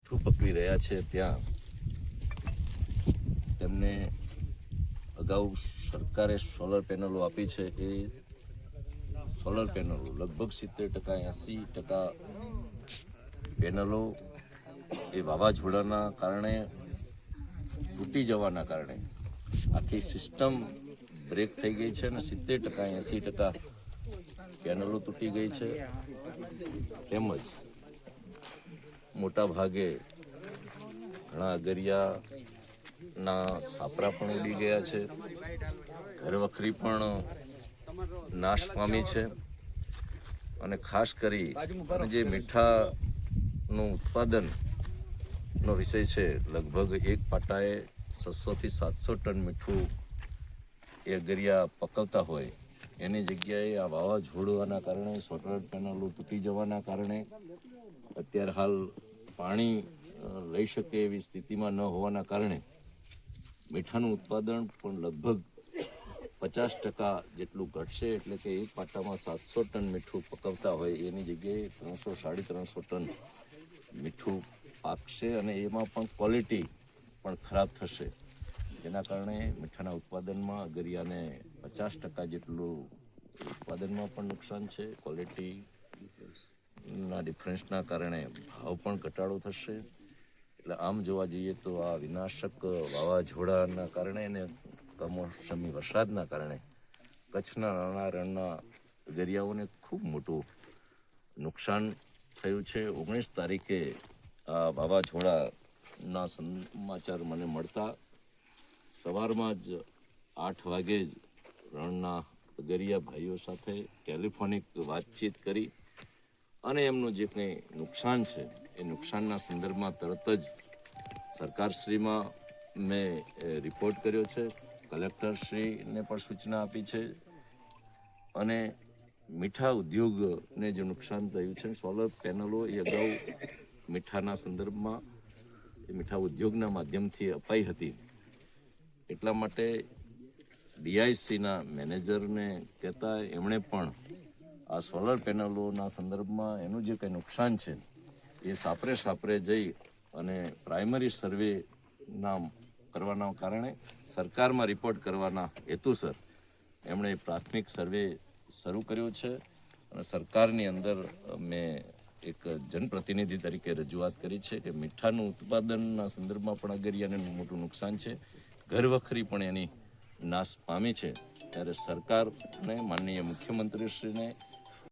મીઠું પકવી રહ્યા છે ત્યાં તેમને અગાઉ સરકારે સોલર પેનલો આપી છે. એ સોલર પેનલો લગભગ 70% 80% પેનલો એ વાવાઝોડાના કારણે તૂટી જવાના કારણે આખી સિસ્ટમ બ્રેક થઈ ગઈ છે અને 70% 80% પેનલો તૂટી ગઈ છે. તેમજ મોટા ભાગે ઘણા અગરિયાના છાપરા પણ ઉડી ગયા છે. ઘરવખરી પણ નાશ પામી છે. અને ખાસ કરી જે મીઠાનું ઉત્પાદનનો વિષય છે, લગભગ એક પાટાએ 600 થી 700 ટન મીઠું એ અગરિયા પકવતા હોય એની જગ્યાએ આ વાવાઝોડાના કારણે સોલર પેનલો તૂટી જવાના કારણે અત્યારે હાલ પાણી લઈ શકે એવી સ્થિતિમાં ન હોવાના કારણે મીઠાનું ઉત્પાદન પણ લગભગ 50% જેટલું ઘટશે. એટલે કે એક પાટામાં 700 ટન મીઠું પકવતા હોય એની જગ્યાએ 300-350 ટન મીઠું પાકશે અને એમાં પણ ક્વોલિટી પણ ખરાબ થશે. જેના કારણે મીઠાના ઉત્પાદનમાં અગરિયાને 50% જેટલું ઉત્પાદનમાં પણ નુકસાન છે. ક્વોલિટીના ડિફરન્સના કારણે ભાવ પણ ઘટાડો થશે. એટલે આમ જોવા જઈએ તો આ વિનાશક વાવાઝોડાના કારણે અને કમોસમી વરસાદના કારણે કચ્છના નાના રણના દરિયાઓને ખૂબ મોટું નુકસાન થયું છે. 19 તારીખે આ વાવાઝોડાના સમાચાર મને મળતા સવારમાં જ 8 વાગે જ રણના અગરિયા ભાઈઓ સાથે ટેલિફોનિક વાતચીત કરી અને એમનું જે કંઈ નુકસાન છે એ નુકસાનના સંદર્ભમાં તરત જ સરકારશ્રીમાં મેં રિપોર્ટ કર્યો છે. કલેક્ટરશ્રીને પણ સૂચના આપી છે અને મીઠા ઉદ્યોગને જે નુકસાન થયું છે, સોલર પેનલો એ અગાઉ મીઠાના સંદર્ભમાં એ મીઠા ઉદ્યોગના માધ્યમથી અપાઈ હતી. એટલા માટે ડીઆઈસીના મેનેજરને કહેતા એમણે પણ આ સોલર પેનલોના સંદર્ભમાં એનું જે કંઈ નુકસાન છે એ સાપરે જઈ અને પ્રાઇમરી સર્વેના કરવાના કારણે સરકારમાં રિપોર્ટ કરવાના હેતુસર એમણે પ્રાથમિક સર્વે શરૂ કર્યો છે. અને સરકારની અંદર મેં એક જનપ્રતિનિધિ તરીકે રજૂઆત કરી છે કે મીઠાનું ઉત્પાદનના સંદર્ભમાં પણ અગરિયાને મોટું નુકસાન છે, ઘરવખરી પણ એની નાશ પામી છે. ત્યારે સરકારને, માનનીય મુખ્યમંત્રીશ્રીને